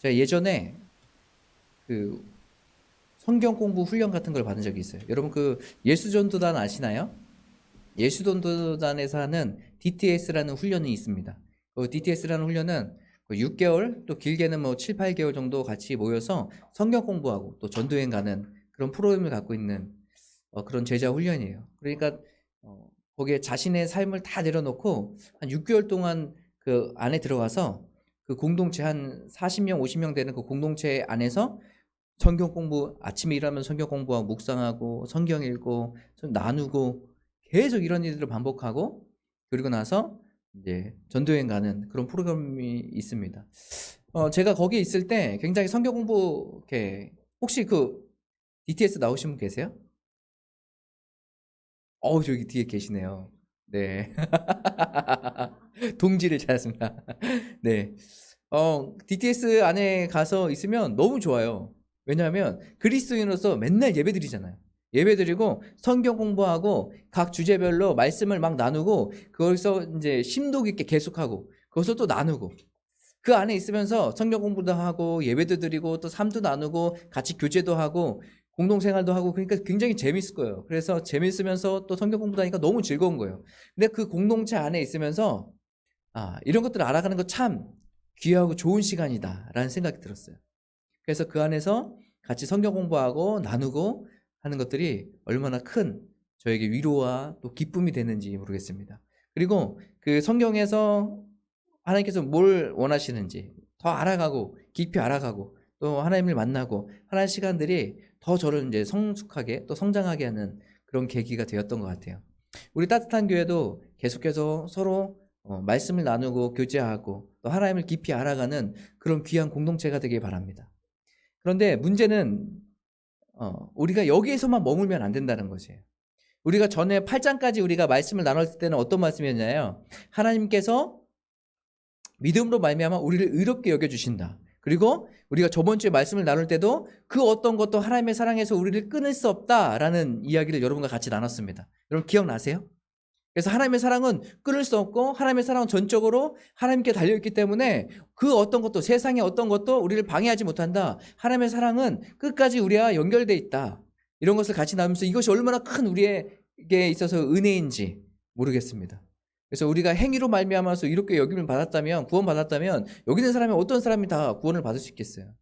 제가 예전에 그 성경 공부 훈련 같은 걸 받은 적이 있어요. 여러분 그 예수전도단 아시나요? 예수전도단에서 하는 DTS라는 훈련이 있습니다. 그 DTS라는 훈련은 6개월 또 길게는 뭐 7, 8개월 정도 같이 모여서 성경 공부하고 또 전도여행 가는 그런 프로그램을 갖고 있는 그런 제자 훈련이에요. 그러니까 거기에 자신의 삶을 다 내려놓고 한 6개월 동안 그 안에 들어가서 그 공동체 한 40명, 50명 되는 그 공동체 안에서 성경 공부, 아침에 일하면 성경 공부하고 묵상하고 성경 읽고 좀 나누고 계속 이런 일들을 반복하고 그리고 나서 이제 전도여행 가는 그런 프로그램이 있습니다. 제가 거기에 있을 때 굉장히 성경 공부 이렇게 혹시 그 DTS 나오신 분 계세요? 저기 뒤에 계시네요. 네. 동지를 찾았습니다. 네. DTS 안에 가서 있으면 너무 좋아요. 왜냐하면 그리스도인으로서 맨날 예배 드리잖아요. 예배 드리고 성경 공부하고 각 주제별로 말씀을 막 나누고 거기서 이제 심도 깊게 계속하고 거기서 또 나누고 그 안에 있으면서 성경 공부도 하고 예배도 드리고 또 삶도 나누고 같이 교제도 하고 공동생활도 하고 그러니까 굉장히 재밌을 거예요. 그래서 재밌으면서 또 성경 공부도 하니까 너무 즐거운 거예요. 근데 그 공동체 안에 있으면서 이런 것들을 알아가는 거 참 귀하고 좋은 시간이다라는 생각이 들었어요. 그래서 그 안에서 같이 성경 공부하고 나누고 하는 것들이 얼마나 큰 저에게 위로와 또 기쁨이 되는지 모르겠습니다. 그리고 그 성경에서 하나님께서 뭘 원하시는지 더 알아가고 깊이 알아가고 또 하나님을 만나고 하는 시간들이 더 저를 이제 성숙하게 또 성장하게 하는 그런 계기가 되었던 것 같아요. 우리 따뜻한 교회도 계속해서 서로 말씀을 나누고 교제하고 또 하나님을 깊이 알아가는 그런 귀한 공동체가 되길 바랍니다. 그런데 문제는 우리가 여기에서만 머물면 안 된다는 것이에요. 우리가 전에 8장까지 우리가 말씀을 나눴을 때는 어떤 말씀이었냐요? 하나님께서 믿음으로 말미암아 우리를 의롭게 여겨주신다. 그리고 우리가 저번 주에 말씀을 나눌 때도 그 어떤 것도 하나님의 사랑에서 우리를 끊을 수 없다라는 이야기를 여러분과 같이 나눴습니다. 여러분 기억나세요? 그래서 하나님의 사랑은 끊을 수 없고 하나님의 사랑은 전적으로 하나님께 달려있기 때문에 그 어떤 것도 세상의 어떤 것도 우리를 방해하지 못한다. 하나님의 사랑은 끝까지 우리와 연결되어 있다. 이런 것을 같이 나누면서 이것이 얼마나 큰 우리에게 있어서 은혜인지 모르겠습니다. 그래서 우리가 행위로 말미암아서 이렇게 여김을 받았다면 구원 받았다면 여기 있는 사람이 어떤 사람이 다 구원을 받을 수 있겠어요?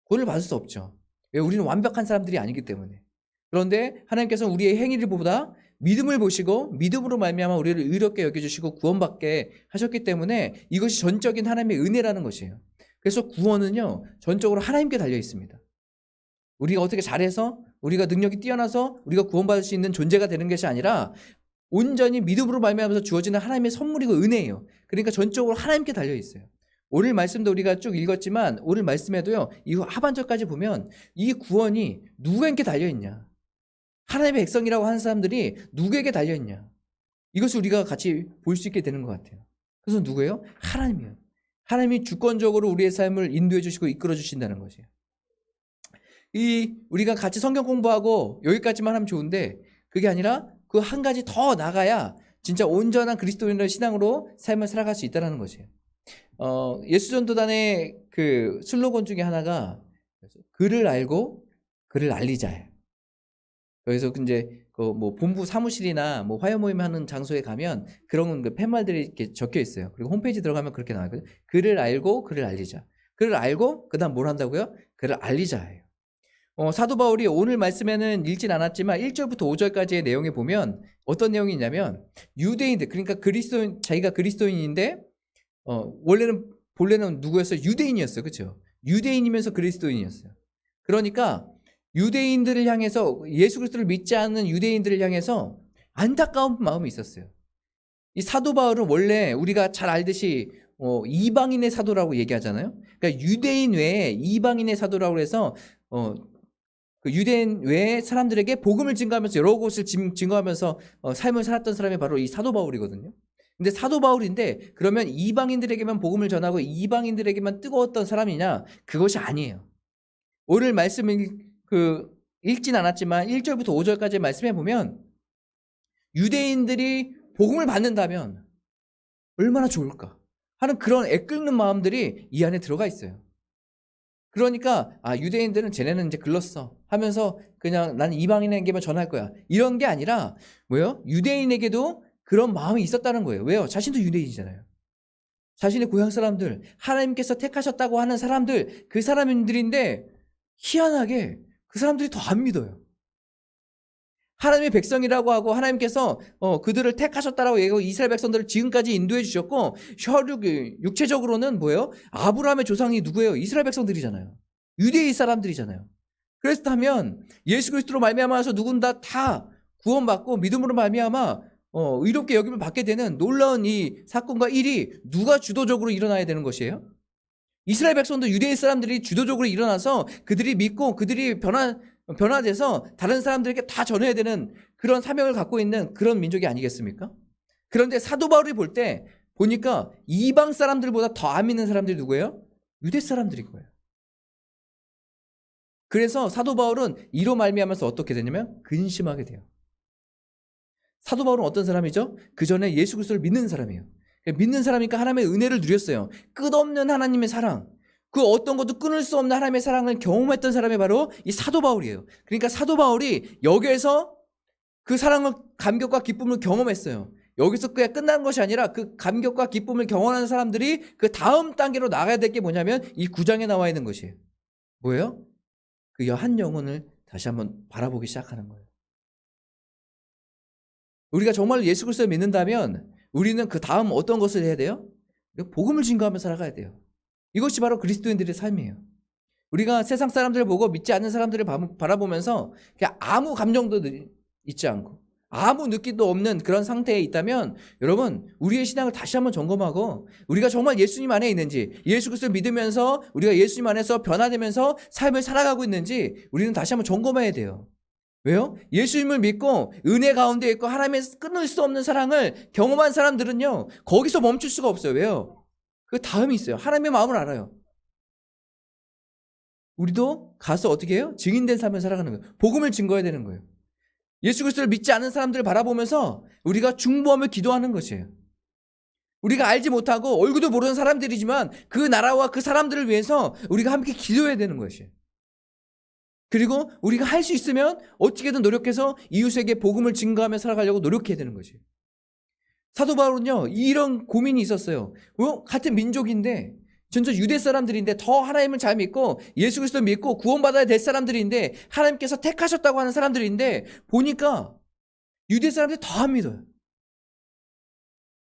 구원을 받을 수 없죠. 왜? 우리는 완벽한 사람들이 아니기 때문에. 그런데 하나님께서는 우리의 행위를 보다 믿음을 보시고 믿음으로 말미암아 우리를 의롭게 여겨주시고 구원받게 하셨기 때문에 이것이 전적인 하나님의 은혜라는 것이에요. 그래서 구원은요 전적으로 하나님께 달려 있습니다. 우리가 어떻게 잘해서 우리가 능력이 뛰어나서 우리가 구원받을 수 있는 존재가 되는 것이 아니라 온전히 믿음으로 말미암아서 주어지는 하나님의 선물이고 은혜예요. 그러니까 전적으로 하나님께 달려 있어요. 오늘 말씀도 우리가 쭉 읽었지만 오늘 말씀에도요 이 하반절까지 보면 이 구원이 누구에게 달려있냐, 하나님의 백성이라고 하는 사람들이 누구에게 달려있냐, 이것을 우리가 같이 볼 수 있게 되는 것 같아요. 그래서 누구예요? 하나님이에요. 하나님이 주권적으로 우리의 삶을 인도해 주시고 이끌어 주신다는 것이에요. 우리가 같이 성경 공부하고 여기까지만 하면 좋은데 그게 아니라 그 한 가지 더 나가야 진짜 온전한 그리스도인의 신앙으로 삶을 살아갈 수 있다는 것이에요. 예수전도단의 그 슬로건 중에 하나가 그를 알고 그를 알리자예요. 그래서 이제 그 뭐 본부 사무실이나 뭐 화요 모임 하는 장소에 가면 그런 그 팻말들이 이렇게 적혀 있어요. 그리고 홈페이지 들어가면 그렇게 나와요. 그를 알고 그를 알리자. 그를 알고 그다음 뭘 한다고요? 그를 알리자예요. 사도 바울이 오늘 말씀에는 읽진 않았지만 1절부터 5절까지의 내용에 보면 어떤 내용이 있냐면 유대인들, 그러니까 그리스도인, 자기가 그리스도인인데 본래는 누구였어요? 유대인이었어요. 그렇죠? 유대인이면서 그리스도인이었어요. 그러니까 유대인들을 향해서, 예수 그리스도를 믿지 않는 유대인들을 향해서 안타까운 마음이 있었어요. 이 사도 바울은 원래 우리가 잘 알듯이 이방인의 사도라고 얘기하잖아요. 그러니까 유대인 외에 이방인의 사도라고 해서 그 유대인 외의 사람들에게 복음을 증거하면서 여러 곳을 증거하면서 삶을 살았던 사람이 바로 이 사도 바울이거든요. 근데 사도 바울인데 그러면 이방인들에게만 복음을 전하고 이방인들에게만 뜨거웠던 사람이냐? 그것이 아니에요. 오늘 말씀을 읽진 않았지만 1절부터 5절까지 말씀해 보면 유대인들이 복음을 받는다면 얼마나 좋을까 하는 그런 애끓는 마음들이 이 안에 들어가 있어요. 그러니까 유대인들은 쟤네는 이제 글렀어 하면서 그냥 난 이방인에게만 전할 거야. 이런 게 아니라 뭐예요? 유대인에게도 그런 마음이 있었다는 거예요. 왜요? 자신도 유대인이잖아요. 자신의 고향 사람들, 하나님께서 택하셨다고 하는 사람들, 그 사람들인데 희한하게 그 사람들이 더 안 믿어요. 하나님의 백성이라고 하고 하나님께서 그들을 택하셨다라고 얘기하고 이스라엘 백성들을 지금까지 인도해 주셨고 육체적으로는 뭐예요? 아브라함의 조상이 누구예요? 이스라엘 백성들이잖아요. 유대인 사람들이잖아요. 그렇다면 예수 그리스도로 말미암아서 누군가 다 구원받고 믿음으로 말미암아 의롭게 여김을 받게 되는 놀라운 이 사건과 일이 누가 주도적으로 일어나야 되는 것이에요? 이스라엘 백성도 유대인 사람들이 주도적으로 일어나서 그들이 믿고 그들이 변화돼서 다른 사람들에게 다 전해야 되는 그런 사명을 갖고 있는 그런 민족이 아니겠습니까? 그런데 사도 바울이 볼 때 보니까 이방 사람들보다 더 안 믿는 사람들이 누구예요? 유대 사람들인 거예요. 그래서 사도 바울은 이로 말미암아서 어떻게 되냐면 근심하게 돼요. 사도 바울은 어떤 사람이죠? 그 전에 예수 그리스도를 믿는 사람이에요. 믿는 사람이니까 하나님의 은혜를 누렸어요. 끝없는 하나님의 사랑, 그 어떤 것도 끊을 수 없는 하나님의 사랑을 경험했던 사람이 바로 이 사도 바울이에요. 그러니까 사도 바울이 여기에서 그 사랑을, 감격과 기쁨을 경험했어요. 여기서 그냥 끝나는 것이 아니라 그 감격과 기쁨을 경험하는 사람들이 그 다음 단계로 나가야 될 게 뭐냐면 이 9장에 나와 있는 것이에요. 뭐예요? 그 한 영혼을 다시 한번 바라보기 시작하는 거예요. 우리가 정말 예수 그리스도를 믿는다면 우리는 그 다음 어떤 것을 해야 돼요? 복음을 증거하며 살아가야 돼요. 이것이 바로 그리스도인들의 삶이에요. 우리가 세상 사람들을 보고 믿지 않는 사람들을 바라보면서 그냥 아무 감정도 있지 않고 아무 느낌도 없는 그런 상태에 있다면 여러분 우리의 신앙을 다시 한번 점검하고 우리가 정말 예수님 안에 있는지, 예수 그리스도를 믿으면서 우리가 예수님 안에서 변화되면서 삶을 살아가고 있는지 우리는 다시 한번 점검해야 돼요. 왜요? 예수님을 믿고 은혜 가운데 있고 하나님의 끊을 수 없는 사랑을 경험한 사람들은요 거기서 멈출 수가 없어요. 왜요? 그 다음이 있어요. 하나님의 마음을 알아요. 우리도 가서 어떻게 해요? 증인된 삶을 살아가는 거예요. 복음을 증거해야 되는 거예요. 예수 그리스도를 믿지 않는 사람들을 바라보면서 우리가 중보하며 기도하는 것이에요. 우리가 알지 못하고 얼굴도 모르는 사람들이지만 그 나라와 그 사람들을 위해서 우리가 함께 기도해야 되는 것이에요. 그리고 우리가 할 수 있으면 어떻게든 노력해서 이웃에게 복음을 증거하며 살아가려고 노력해야 되는 거죠. 사도 바울은요 이런 고민이 있었어요. 같은 민족인데 전혀 유대 사람들인데 더 하나님을 잘 믿고 예수 그리스도 믿고 구원받아야 될 사람들인데 하나님께서 택하셨다고 하는 사람들인데 보니까 유대 사람들이 더 안 믿어요.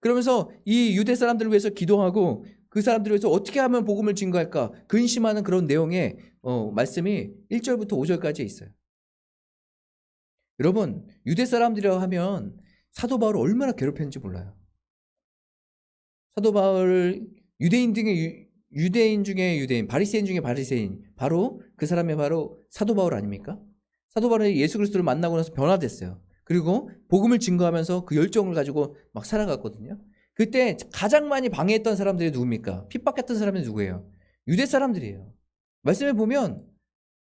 그러면서 이 유대 사람들을 위해서 기도하고 그 사람들을 위해서 어떻게 하면 복음을 증거할까 근심하는 그런 내용의 말씀이 1절부터 5절까지 있어요. 여러분 유대 사람들이라고 하면 사도 바울을 얼마나 괴롭혔는지 몰라요. 사도 바울 유대인 중에 유대인, 바리새인 중에 바리새인, 바로 그 사람이 바로 사도 바울 아닙니까? 사도 바울이 예수 그리스도를 만나고 나서 변화됐어요. 그리고 복음을 증거하면서 그 열정을 가지고 막 살아갔거든요. 그때 가장 많이 방해했던 사람들이 누굽니까? 핍박했던 사람이 누구예요? 유대 사람들이에요. 말씀에 보면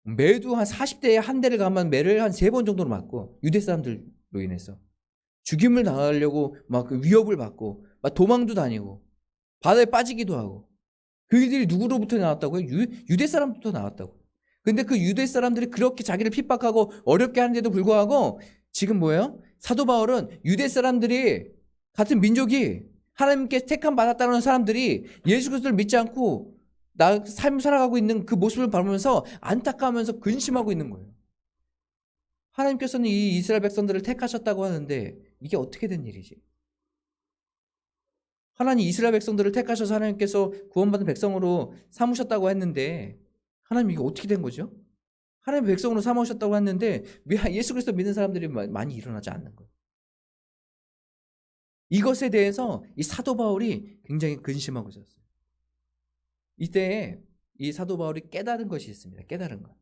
매도 한 40대에 한 대를 가면 매를 한 3번 정도로 맞고 유대 사람들로 인해서 죽임을 당하려고 막 그 위협을 받고 막 도망도 다니고 바다에 빠지기도 하고 그 일들이 누구로부터 나왔다고요? 유대 사람부터 나왔다고. 근데 그 유대 사람들이 그렇게 자기를 핍박하고 어렵게 하는데도 불구하고 지금 뭐예요? 사도 바울은 유대 사람들이 같은 민족이 하나님께 택함 받았다는 사람들이 예수 그리스도를 믿지 않고 삶을 살아가고 있는 그 모습을 보면서 안타까워하면서 근심하고 있는 거예요. 하나님께서는 이 이스라엘 백성들을 택하셨다고 하는데 이게 어떻게 된 일이지? 하나님 이스라엘 백성들을 택하셔서 하나님께서 구원받은 백성으로 삼으셨다고 했는데 하나님 이게 어떻게 된 거죠? 하나님의 백성으로 삼으셨다고 했는데 왜 예수 그리스도 믿는 사람들이 많이 일어나지 않는 거예요? 이것에 대해서 이 사도 바울이 굉장히 근심하고 있었어요. 이때 이 사도 바울이 깨달은 것이 있습니다. 깨달은 것.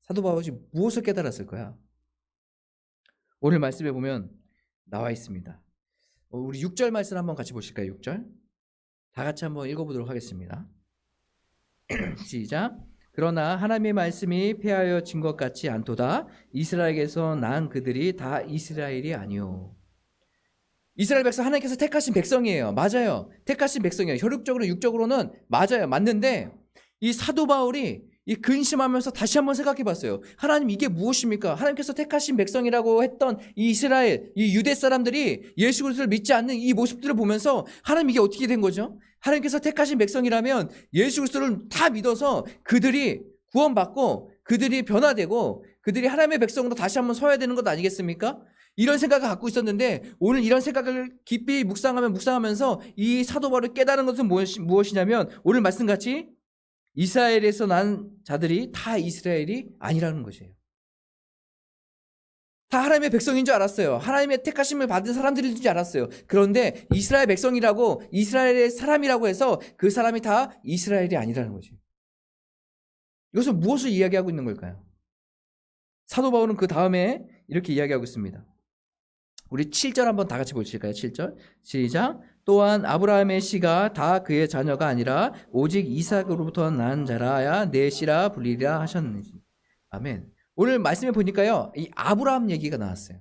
사도 바울이 무엇을 깨달았을 거야? 오늘 말씀에 보면 나와 있습니다. 우리 6절 말씀 한번 같이 보실까요? 6절. 다 같이 한번 읽어보도록 하겠습니다. 시작. 그러나 하나님의 말씀이 폐하여 진 것 같지 않도다. 이스라엘에게서 난 그들이 다 이스라엘이 아니오. 이스라엘 백성 하나님께서 택하신 백성이에요. 맞아요. 택하신 백성이에요. 혈육적으로 육적으로는 맞아요. 맞는데 이 사도 바울이 이 근심하면서 다시 한번 생각해 봤어요. 하나님 이게 무엇입니까? 하나님께서 택하신 백성이라고 했던 이 이스라엘, 이 유대 사람들이 예수 그리스도를 믿지 않는 이 모습들을 보면서 하나님 이게 어떻게 된 거죠? 하나님께서 택하신 백성이라면 예수 그리스도를 다 믿어서 그들이 구원받고 그들이 변화되고 그들이 하나님의 백성으로 다시 한번 서야 되는 것 아니겠습니까? 이런 생각을 갖고 있었는데 오늘 이런 생각을 깊이 묵상하면서 이 사도 바울이 깨달은 것은 무엇이냐면 오늘 말씀같이 이스라엘에서 난 자들이 다 이스라엘이 아니라는 것이에요. 다 하나님의 백성인 줄 알았어요. 하나님의 택하심을 받은 사람들인 줄 알았어요. 그런데 이스라엘 백성이라고 이스라엘의 사람이라고 해서 그 사람이 다 이스라엘이 아니라는 거죠. 이것은 무엇을 이야기하고 있는 걸까요? 사도 바울은 그 다음에 이렇게 이야기하고 있습니다. 우리 7절 한번 다 같이 보실까요? 7절 시작. 또한 아브라함의 씨가 다 그의 자녀가 아니라 오직 이삭으로부터 난 자라야 내 씨라 불리리라 하셨느니. 아멘. 오늘 말씀에 보니까요, 이 아브라함 얘기가 나왔어요.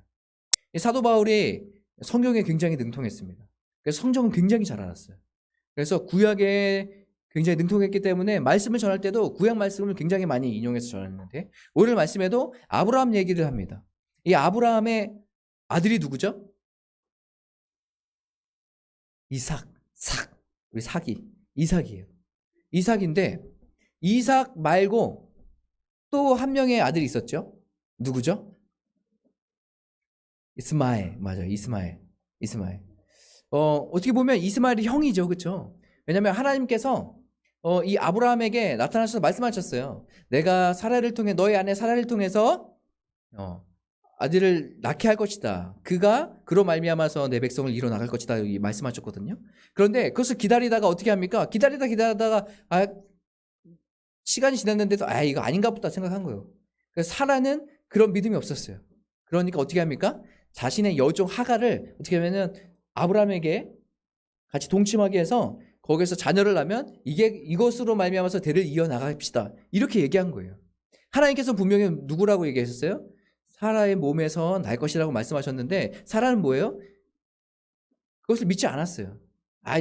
이 사도 바울이 성경에 굉장히 능통했습니다. 그래서 성경은 굉장히 잘 알았어요. 그래서 구약에 굉장히 능통했기 때문에 말씀을 전할 때도 구약 말씀을 굉장히 많이 인용해서 전했는데 오늘 말씀에도 아브라함 얘기를 합니다. 이 아브라함의 아들이 누구죠? 우리 이삭이에요. 이삭인데 이삭 말고 또 한 명의 아들이 있었죠. 누구죠? 이스마엘. 맞아요. 이스마엘. 어떻게 보면 이스마엘이 형이죠. 그렇죠? 왜냐하면 하나님께서 이 아브라함에게 나타나셔서 말씀하셨어요. 내가 너의 아내 사라를 통해서 아들을 낳게 할 것이다. 그가 그로 말미암아서 내 백성을 이뤄 나갈 것이다. 여기 말씀하셨거든요. 그런데 그것을 기다리다가 어떻게 합니까? 기다리다가 시간이 지났는데도 이거 아닌가 보다 생각한 거예요. 그래서 사라는 그런 믿음이 없었어요. 그러니까 어떻게 합니까? 자신의 여종 하갈을 어떻게 하면은 아브라함에게 같이 동침하게 해서 거기서 자녀를 낳으면 이것으로 말미암아서 대를 이어나갑시다. 이렇게 얘기한 거예요. 하나님께서 분명히 누구라고 얘기하셨어요? 사라의 몸에서 날 것이라고 말씀하셨는데 사라는 뭐예요? 그것을 믿지 않았어요.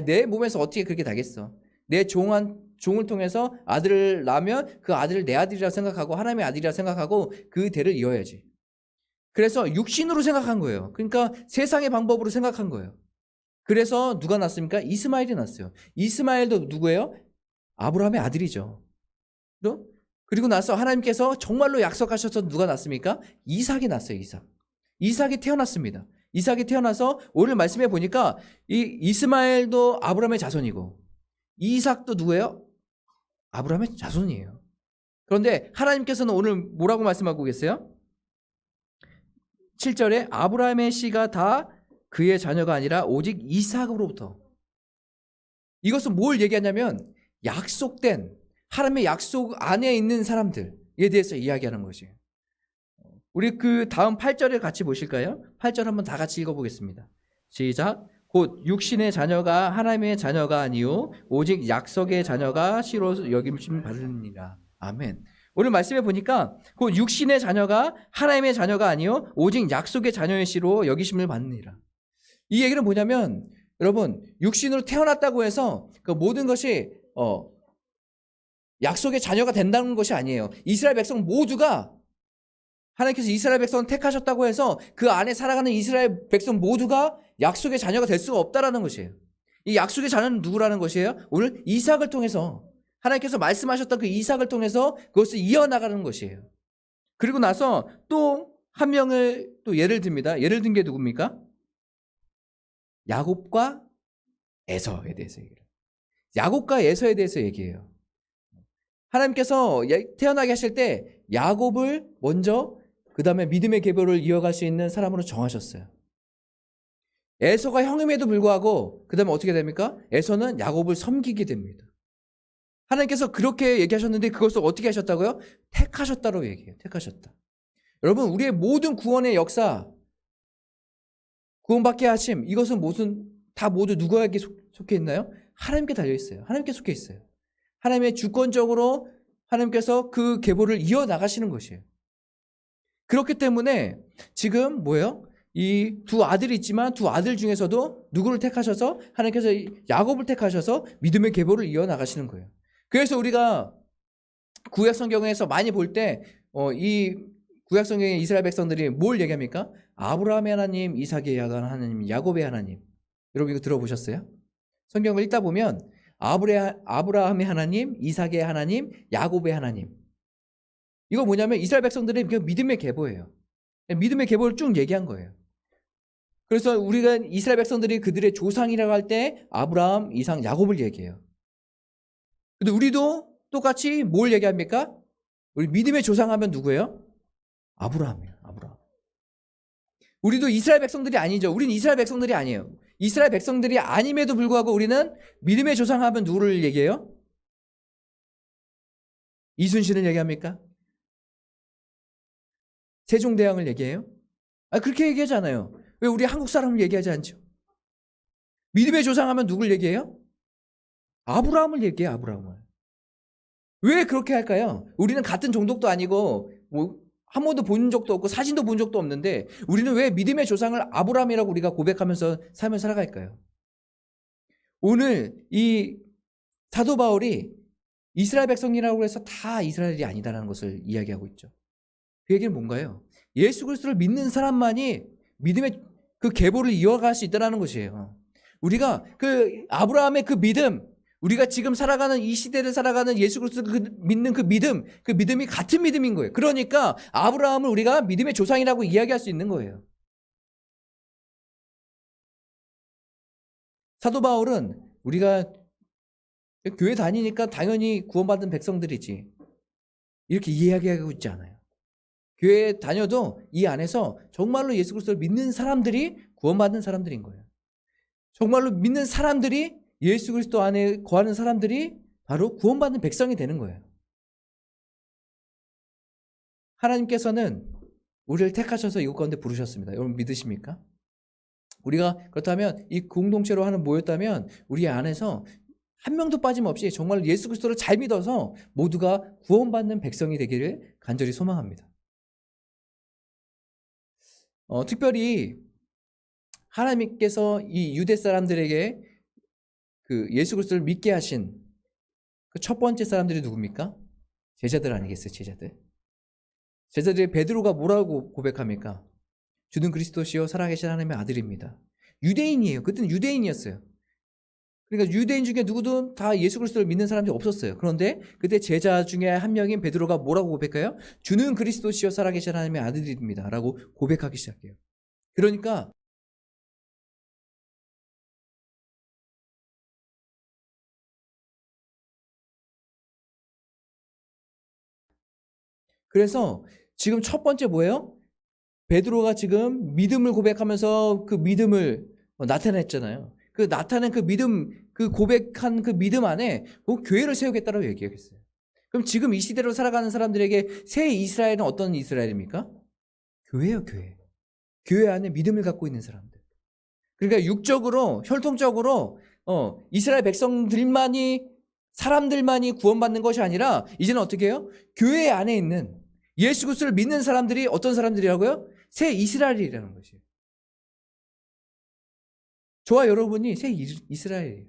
내 몸에서 어떻게 그렇게 나겠어? 내 종을 통해서 아들을 낳으면 그 아들을 내 아들이라 생각하고 하나님의 아들이라 생각하고 그 대를 이어야지. 그래서 육신으로 생각한 거예요. 그러니까 세상의 방법으로 생각한 거예요. 그래서 누가 낳습니까? 이스마엘이 낳았어요. 이스마엘도 누구예요? 아브라함의 아들이죠. 그리고 나서 하나님께서 정말로 약속하셔서 누가 낳습니까? 이삭이 낳았어요. 이삭이 태어났습니다. 이삭이 태어나서 오늘 말씀해 보니까 이 이스마엘도 아브라함의 자손이고 이삭도 누구예요? 아브라함의 자손이에요. 그런데 하나님께서는 오늘 뭐라고 말씀하고 계세요? 7절에 아브라함의 씨가 다 그의 자녀가 아니라 오직 이삭으로부터. 이것은 뭘 얘기하냐면 약속된 하나님의 약속 안에 있는 사람들에 대해서 이야기하는 것이에요. 우리 그 다음 8절을 같이 보실까요? 8절 한번 다 같이 읽어보겠습니다. 시작. 곧 육신의 자녀가 하나님의 자녀가 아니요 오직 약속의 자녀가 씨로 여김심 받으니라. 아멘. 오늘 말씀해 보니까 곧 육신의 자녀가 하나님의 자녀가 아니요 오직 약속의 자녀의 씨로 여기심을 받느니라. 이 얘기는 뭐냐면 여러분 육신으로 태어났다고 해서 그 모든 것이 약속의 자녀가 된다는 것이 아니에요. 이스라엘 백성 모두가 하나님께서 이스라엘 백성을 택하셨다고 해서 그 안에 살아가는 이스라엘 백성 모두가 약속의 자녀가 될 수가 없다라는 것이에요. 이 약속의 자녀는 누구라는 것이에요? 오늘 이삭을 통해서 하나님께서 말씀하셨던 그 이삭을 통해서 그것을 이어나가는 것이에요. 그리고 나서 또 한 명을 또 예를 듭니다. 예를 든 게 누굽니까? 야곱과 에서에 대해서 얘기해요. 야곱과 에서에 대해서 얘기해요. 하나님께서 태어나게 하실 때 야곱을 먼저 그 다음에 믿음의 계보를 이어갈 수 있는 사람으로 정하셨어요. 에서가 형임에도 불구하고 그 다음에 어떻게 됩니까? 에서는 야곱을 섬기게 됩니다. 하나님께서 그렇게 얘기하셨는데 그것을 어떻게 하셨다고요? 택하셨다고 얘기해요. 택하셨다. 여러분 우리의 모든 구원의 역사 구원받게 하심 이것은 다 모두 누구에게 속해 있나요? 하나님께 달려있어요. 하나님께 속해 있어요. 하나님의 주권적으로 하나님께서 그 계보를 이어나가시는 것이에요. 그렇기 때문에 지금 뭐예요? 이 두 아들이 있지만 두 아들 중에서도 누구를 택하셔서 하나님께서 야곱을 택하셔서 믿음의 계보를 이어나가시는 거예요. 그래서 우리가 구약 성경에서 많이 볼 때 이 구약 성경의 이스라엘 백성들이 뭘 얘기합니까? 아브라함의 하나님, 이삭의 하나님, 야곱의 하나님. 여러분 이거 들어보셨어요? 성경을 읽다 보면 아브라함의 하나님, 이삭의 하나님, 야곱의 하나님. 이거 뭐냐면 이스라엘 백성들의 믿음의 계보예요. 믿음의 계보를 쭉 얘기한 거예요. 그래서 우리가 이스라엘 백성들이 그들의 조상이라고 할 때 아브라함, 이삭, 야곱을 얘기해요. 근데 우리도 똑같이 뭘 얘기합니까? 우리 믿음의 조상하면 누구예요? 아브라함이에요. 아브라함. 우리도 이스라엘 백성들이 아니죠. 우리는 이스라엘 백성들이 아니에요. 이스라엘 백성들이 아님에도 불구하고 우리는 믿음의 조상하면 누구를 얘기해요? 이순신을 얘기합니까? 세종대왕을 얘기해요? 그렇게 얘기하잖아요. 왜 우리 한국 사람을 얘기하지 않죠? 믿음의 조상하면 누굴 얘기해요? 아브라함을 얘기해요. 아브라함을. 왜 그렇게 할까요? 우리는 같은 종족도 아니고 한 번도 본 적도 없고 사진도 본 적도 없는데 우리는 왜 믿음의 조상을 아브라함이라고 우리가 고백하면서 삶을 살아갈까요? 오늘 이 사도 바울이 이스라엘 백성이라고 해서 다 이스라엘이 아니다라는 것을 이야기하고 있죠. 그 얘기는 뭔가요? 예수 그리스도를 믿는 사람만이 믿음의 그 계보를 이어갈 수 있다는 것이에요. 우리가 그 아브라함의 그 믿음, 우리가 지금 살아가는 이 시대를 살아가는 예수 그리스도를 믿는 그 믿음이 같은 믿음인 거예요. 그러니까 아브라함을 우리가 믿음의 조상이라고 이야기할 수 있는 거예요. 사도 바울은 우리가 교회 다니니까 당연히 구원받은 백성들이지 이렇게 이야기하고 있지 않아요. 교회에 다녀도 이 안에서 정말로 예수 그리스도를 믿는 사람들이 구원받는 사람들인 거예요. 정말로 믿는 사람들이 예수 그리스도 안에 거하는 사람들이 바로 구원받는 백성이 되는 거예요. 하나님께서는 우리를 택하셔서 이곳 가운데 부르셨습니다. 여러분 믿으십니까? 우리가 그렇다면 이 공동체로 하는 모였다면 우리 안에서 한 명도 빠짐없이 정말 예수 그리스도를 잘 믿어서 모두가 구원받는 백성이 되기를 간절히 소망합니다. 특별히 하나님께서 이 유대 사람들에게 그 예수 그리스도를 믿게 하신 그 첫 번째 사람들이 누굽니까? 제자들 아니겠어요? 제자들의 베드로가 뭐라고 고백합니까? 주는 그리스도시요 살아계신 하나님의 아들입니다. 유대인이에요. 그때는 유대인이었어요. 그러니까 유대인 중에 누구든 다 예수 그리스도를 믿는 사람이 없었어요. 그런데 그때 제자 중에 한 명인 베드로가 뭐라고 고백해요? 주는 그리스도시요 살아계신 하나님의 아들입니다. 라고 고백하기 시작해요. 그러니까 그래서 지금 첫 번째 뭐예요? 베드로가 지금 믿음을 고백하면서 그 믿음을 나타냈잖아요. 그 나타낸 그 믿음, 그 고백한 그 믿음 안에 그 교회를 세우겠다라고 얘기했어요. 그럼 지금 이 시대로 살아가는 사람들에게 새 이스라엘은 어떤 이스라엘입니까? 교회예요, 교회. 교회 안에 믿음을 갖고 있는 사람들. 그러니까 육적으로, 혈통적으로 이스라엘 백성들만이 사람들만이 구원받는 것이 아니라 이제는 어떻게 해요? 교회 안에 있는 예수 그리스도를 믿는 사람들이 어떤 사람들이라고요? 새 이스라엘이라는 것이에요. 저와 여러분이 새 이스라엘이에요.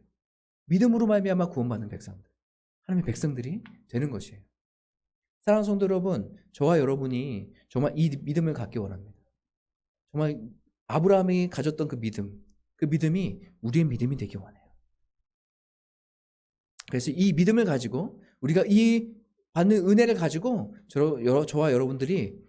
믿음으로 말미암아 구원받는 백성들, 하나님의 백성들이 되는 것이에요. 사랑하는 성도 여러분, 저와 여러분이 정말 이 믿음을 갖기 원합니다. 정말 아브라함이 가졌던 그 믿음이 우리의 믿음이 되기 원해요. 그래서 이 믿음을 가지고 우리가 이 받는 은혜를 가지고 저와 여러분들이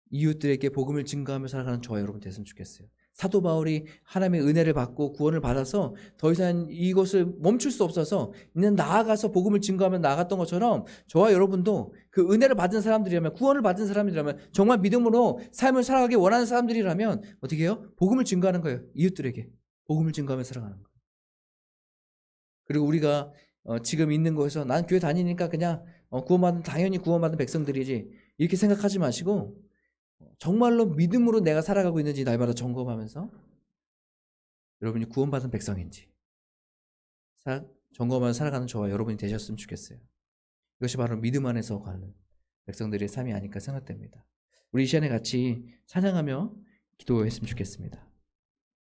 이웃들에게 복음을 증거하며 살아가는 저와 여러분 됐으면 좋겠어요. 사도 바울이 하나님의 은혜를 받고 구원을 받아서 더 이상 이것을 멈출 수 없어서 이는 나아가서 복음을 증거하며 나아갔던 것처럼 저와 여러분도 그 은혜를 받은 사람들이라면, 구원을 받은 사람들이라면, 정말 믿음으로 삶을 살아가기 원하는 사람들이라면 어떻게 해요? 복음을 증거하는 거예요. 이웃들에게 복음을 증거하며 살아가는 거예요. 그리고 우리가 지금 있는 곳에서 난 교회 다니니까 그냥 당연히 구원받은 백성들이지 이렇게 생각하지 마시고 정말로 믿음으로 내가 살아가고 있는지 날마다 점검하면서 여러분이 구원받은 백성인지 점검하며 살아가는 저와 여러분이 되셨으면 좋겠어요. 이것이 바로 믿음 안에서 가는 백성들의 삶이 아닐까 생각됩니다. 우리 이 시간에 같이 찬양하며 기도했으면 좋겠습니다.